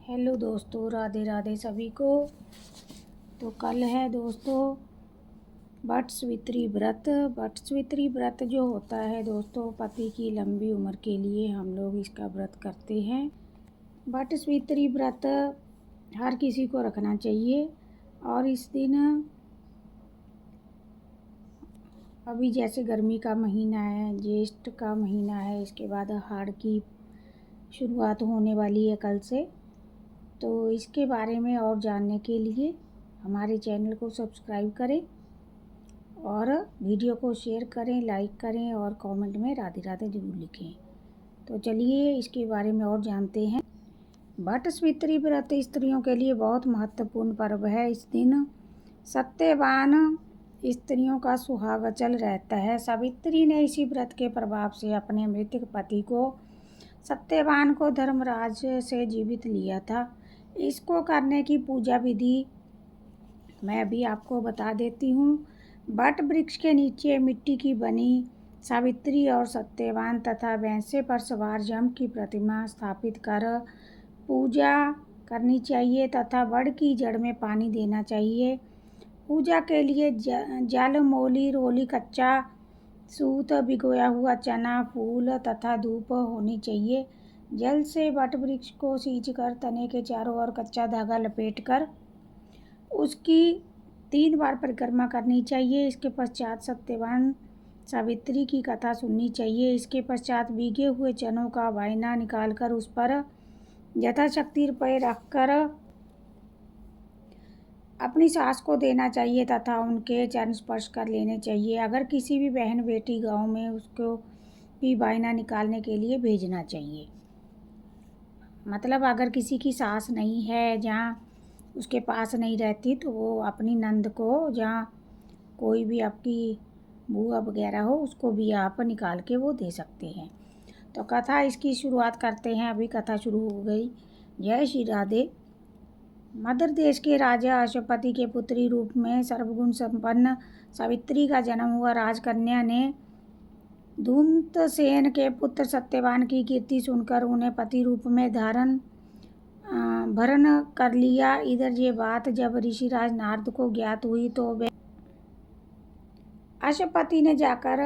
Hello दोस्तों, राधे राधे सभी को। तो कल है दोस्तों वटस्वित्री व्रत। वटस्वित्री व्रत जो होता है दोस्तों, पति की लंबी उम्र के लिए हम लोग इसका व्रत करते हैं। वटस्वित्री व्रत हर किसी को रखना चाहिए। और इस दिन अभी जैसे गर्मी का महीना है, ज्येष्ठ का महीना है, इसके बाद हाड़ की शुरुआत होने वाली है कल से। तो इसके बारे में और जानने के लिए हमारे चैनल को सब्सक्राइब करें और वीडियो को शेयर करें, लाइक करें और कमेंट में राधे राधे जरूर लिखें। तो चलिए इसके बारे में और जानते हैं। वटस्वित्री व्रत स्त्रियों के लिए बहुत महत्वपूर्ण पर्व है। इस दिन सत्यवान स्त्रियों का सुहाग अचल रहता है। सावित्री ने इसी व्रत के प्रभाव से अपने मृतक पति को सत्यवान को धर्मराज से जीवित लिया था। इसको करने की पूजा विधि मैं अभी आपको बता देती हूँ। वट वृक्ष के नीचे मिट्टी की बनी सावित्री और सत्यवान तथा भैंसे पर सवार यम की प्रतिमा स्थापित कर पूजा करनी चाहिए तथा वड की जड़ में पानी देना चाहिए। पूजा के लिए जल, मोली, रोली, कच्चा सूत, भिगोया हुआ चना, फूल तथा धूप होनी चाहिए। जल से वट वृक्ष को सींचकर तने के चारों ओर कच्चा धागा लपेटकर उसकी 3 बार परिक्रमा करनी चाहिए। इसके पश्चात सत्यवान सावित्री की कथा सुननी चाहिए। इसके पश्चात भीगे हुए चनों का वायना निकालकर उस पर यथाशक्ति रुपये रखकर अपनी सास को देना चाहिए तथा उनके चरण स्पर्श कर लेने चाहिए। अगर किसी भी बहन बेटी गांव में, उसको भी वायना निकालने के लिए भेजना चाहिए। मतलब अगर किसी की सास नहीं है, जहाँ उसके पास नहीं रहती, तो वो अपनी नंद को, जहाँ कोई भी आपकी बुआ वगैरह हो, उसको भी आप निकाल के वो दे सकते हैं। तो कथा इसकी शुरुआत करते हैं। अभी कथा शुरू हो गई। जय श्री राधे। मद्र देश के राजा अश्वपति के पुत्री रूप में सर्वगुण संपन्न सावित्री का जन्म हुआ। राजकन्या ने धूम्रसेन के पुत्र सत्यवान की कीर्ति सुनकर उन्हें पति रूप में भरण कर लिया। इधर ये बात जब ऋषिराज नारद को ज्ञात हुई तो वे अश्वपति ने जाकर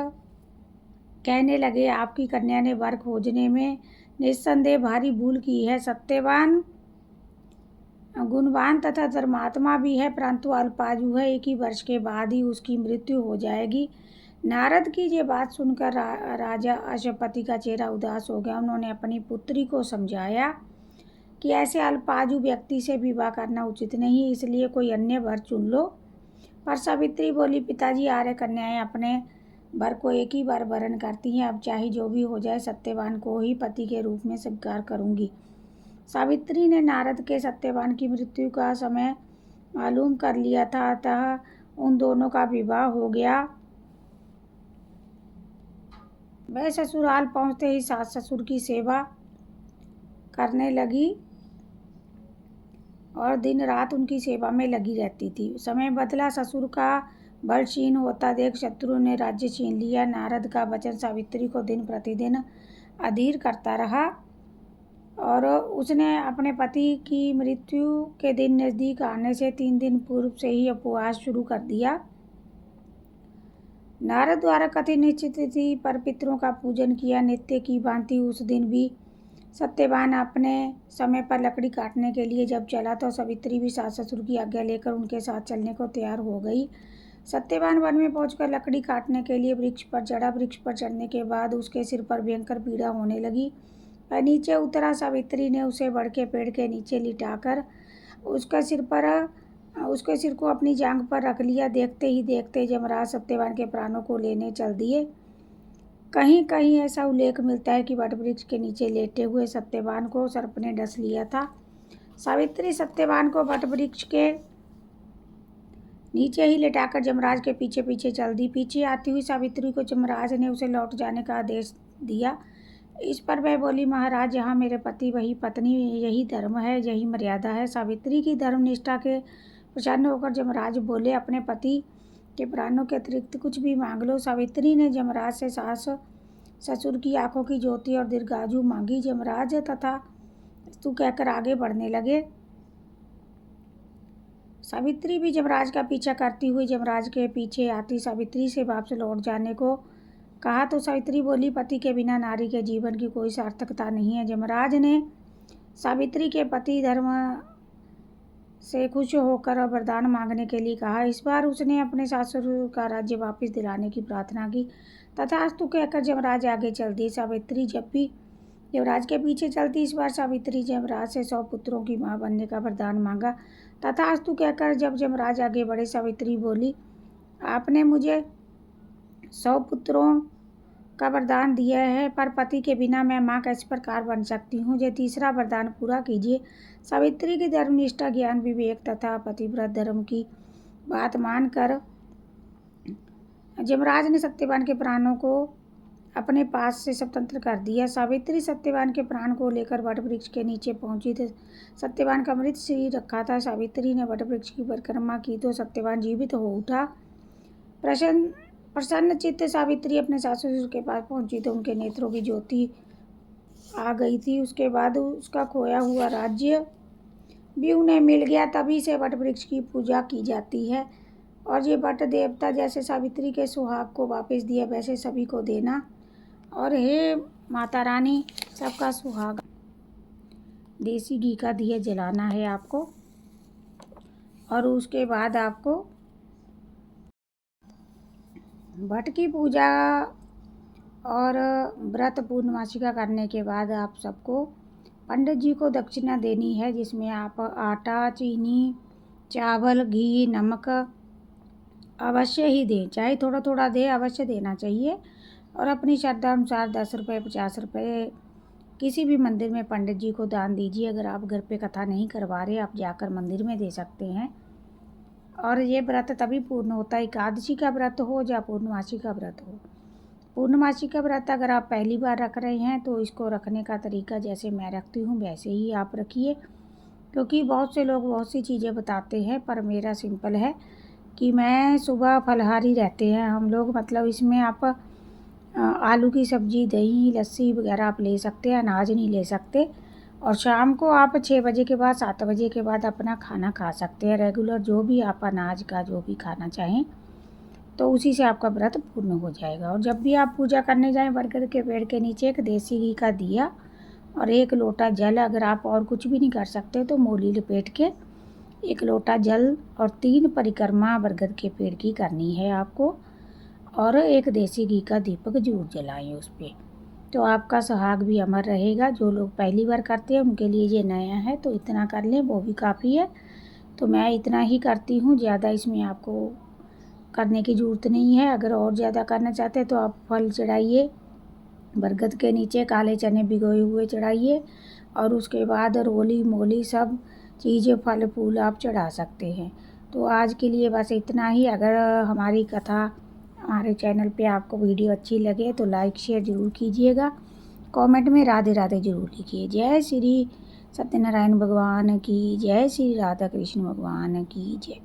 कहने लगे, आपकी कन्या ने वर खोजने में निस्संदेह भारी भूल की है। सत्यवान गुणवान तथा धर्मात्मा भी है, परंतु अल्पायु है। 1 ही वर्ष के बाद ही उसकी मृत्यु हो जाएगी। नारद की ये बात सुनकर राजा अश्वपति का चेहरा उदास हो गया। उन्होंने अपनी पुत्री को समझाया कि ऐसे अल्पायु व्यक्ति से विवाह करना उचित नहीं, इसलिए कोई अन्य वर चुन लो। पर सावित्री बोली, पिताजी, आर्य कन्याएं अपने वर को 1 ही बार वरण करती हैं। अब चाहे जो भी हो जाए, सत्यवान को ही पति के रूप में स्वीकार करूंगी। सावित्री ने नारद के सत्यवान की मृत्यु का समय मालूम कर लिया था, अतः उन दोनों का विवाह हो गया। वह ससुराल पहुंचते ही सास ससुर की सेवा करने लगी और दिन रात उनकी सेवा में लगी रहती थी। समय बदला, ससुर का बल क्षीण होता देख शत्रु ने राज्य छीन लिया। नारद का वचन सावित्री को दिन प्रतिदिन अधीर करता रहा और उसने अपने पति की मृत्यु के दिन नज़दीक आने से 3 दिन पूर्व से ही उपवास शुरू कर दिया। नारद द्वारा कथित निश्चित तिथि पर पितरों का पूजन किया। नित्य की भांति उस दिन भी सत्यवान अपने समय पर लकड़ी काटने के लिए जब चला तो सावित्री भी सास ससुर की आज्ञा लेकर उनके साथ चलने को तैयार हो गई। सत्यवान वन में पहुंचकर लकड़ी काटने के लिए वृक्ष पर चढ़ा। वृक्ष पर चढ़ने के बाद उसके सिर पर भयंकर पीड़ा होने लगी। वह नीचे उतरा। सावित्री ने उसे बड़ के पेड़ के नीचे लिटाकर उसके सिर को अपनी जांघ पर रख लिया। देखते ही देखते यमराज सत्यवान के प्राणों को लेने चल दिए। कहीं कहीं ऐसा उल्लेख मिलता है कि वटवृक्ष के नीचे लेटे हुए सत्यवान को सर्प ने डस लिया था। सावित्री सत्यवान को वटवृक्ष के नीचे ही लेटाकर यमराज के पीछे पीछे चल दी। पीछे आती हुई सावित्री को यमराज ने उसे लौट जाने का आदेश दिया। इस पर वह बोली, महाराज, यहाँ मेरे पति वही पत्नी, यही धर्म है, यही मर्यादा है। सावित्री की धर्मनिष्ठा के प्रसन्न होकर यमराज बोले, अपने पति के प्राणों के अतिरिक्त कुछ भी मांग लो। सावित्री ने यमराज से सास ससुर की आंखों की ज्योति और दीर्घायु मांगी। यमराज तथा तू कहकर आगे बढ़ने लगे। सावित्री भी यमराज का पीछा करती हुई यमराज के पीछे आती सावित्री से वापस लौट जाने को कहा तो सावित्री बोली, पति के बिना नारी के जीवन की कोई सार्थकता नहीं है। यमराज ने सावित्री के पति धर्म से खुश होकर वरदान मांगने के लिए कहा। इस बार उसने अपने ससुर का राज्य वापस दिलाने की प्रार्थना की। तथास्तु कहकर यमराज आगे चल दी। सावित्री जब भी यमराज के पीछे चलती, इस बार सावित्री यमराज से 100 पुत्रों की मां बनने का वरदान मांगा। तथास्तु कहकर जब यमराज आगे बढ़े, सावित्री बोली, आपने मुझे 100 पुत्रों का वरदान दिया है, पर पति के बिना मैं माँ किस प्रकार बन सकती हूँ। ये तीसरा वरदान पूरा कीजिए। सावित्री की धर्मनिष्ठा, ज्ञान, विवेक तथा पतिव्रत धर्म की बात मानकर यमराज ने सत्यवान के प्राणों को अपने पास से स्वतंत्र कर दिया। सावित्री सत्यवान के प्राण को लेकर वट वृक्ष के नीचे पहुंची तो सत्यवान का मृत शरीर रखा था। सावित्री ने वट वृक्ष की परिक्रमा की तो सत्यवान जीवित हो उठा। प्रसन्न चित्त सावित्री अपने ससुर के पास पहुंची तो उनके नेत्रों की ज्योति आ गई थी। उसके बाद उसका खोया हुआ राज्य भी उन्हें मिल गया। तभी से वट वृक्ष की पूजा की जाती है और ये वट देवता जैसे सावित्री के सुहाग को वापस दिया, वैसे सभी को देना। और हे माता रानी, सबका सुहाग। देसी घी का दिया जलाना है आपको और उसके बाद आपको वट की पूजा और व्रत पूर्णमासिका करने के बाद आप सबको पंडित जी को दक्षिणा देनी है, जिसमें आप आटा, चीनी, चावल, घी, नमक अवश्य ही दें, चाहे थोड़ा थोड़ा दें, अवश्य देना चाहिए। और अपनी श्रद्धा अनुसार 10 रुपये, 50 रुपये किसी भी मंदिर में पंडित जी को दान दीजिए। अगर आप घर पे कथा नहीं करवा रहे, आप जाकर मंदिर में दे सकते हैं। और ये व्रत तभी पूर्ण होता है, एकादशी का व्रत हो या पूर्णमासी का व्रत हो। पूर्णमासी का व्रत अगर आप पहली बार रख रहे हैं तो इसको रखने का तरीका जैसे मैं रखती हूँ वैसे ही आप रखिए, क्योंकि बहुत से लोग बहुत सी चीज़ें बताते हैं, पर मेरा सिंपल है कि मैं सुबह फलाहारी रहते हैं हम लोग, मतलब इसमें आप आलू की सब्ज़ी, दही, लस्सी वगैरह आप ले सकते हैं, अनाज नहीं ले सकते। और शाम को आप 6 बजे के बाद 7 बजे के बाद अपना खाना खा सकते हैं रेगुलर, जो भी आप अनाज का जो भी खाना चाहें, तो उसी से आपका व्रत पूर्ण हो जाएगा। और जब भी आप पूजा करने जाएं, बरगद के पेड़ के नीचे एक देसी घी का दिया और 1 लोटा जल, अगर आप और कुछ भी नहीं कर सकते तो मोली लपेट के 1 लोटा जल और 3 परिक्रमा बरगद के पेड़ की करनी है आपको। और एक देसी घी का दीपक जरूर जलाएं उस पर, तो आपका सुहाग भी अमर रहेगा। जो लोग पहली बार करते हैं उनके लिए ये नया है, तो इतना कर लें, वो भी काफ़ी है। तो मैं इतना ही करती हूँ, ज़्यादा इसमें आपको करने की ज़रूरत नहीं है। अगर और ज़्यादा करना चाहते हैं तो आप फल चढ़ाइए बरगद के नीचे, काले चने भिगोए हुए चढ़ाइए और उसके बाद रोली मोली सब चीज़ें, फल फूल आप चढ़ा सकते हैं। तो आज के लिए बस इतना ही। अगर हमारी कथा, हमारे चैनल पे आपको वीडियो अच्छी लगे तो लाइक शेयर ज़रूर कीजिएगा। कमेंट में राधे राधे ज़रूर लिखिए। जय श्री सत्यनारायण भगवान की जय, श्री राधा कृष्ण भगवान की जय।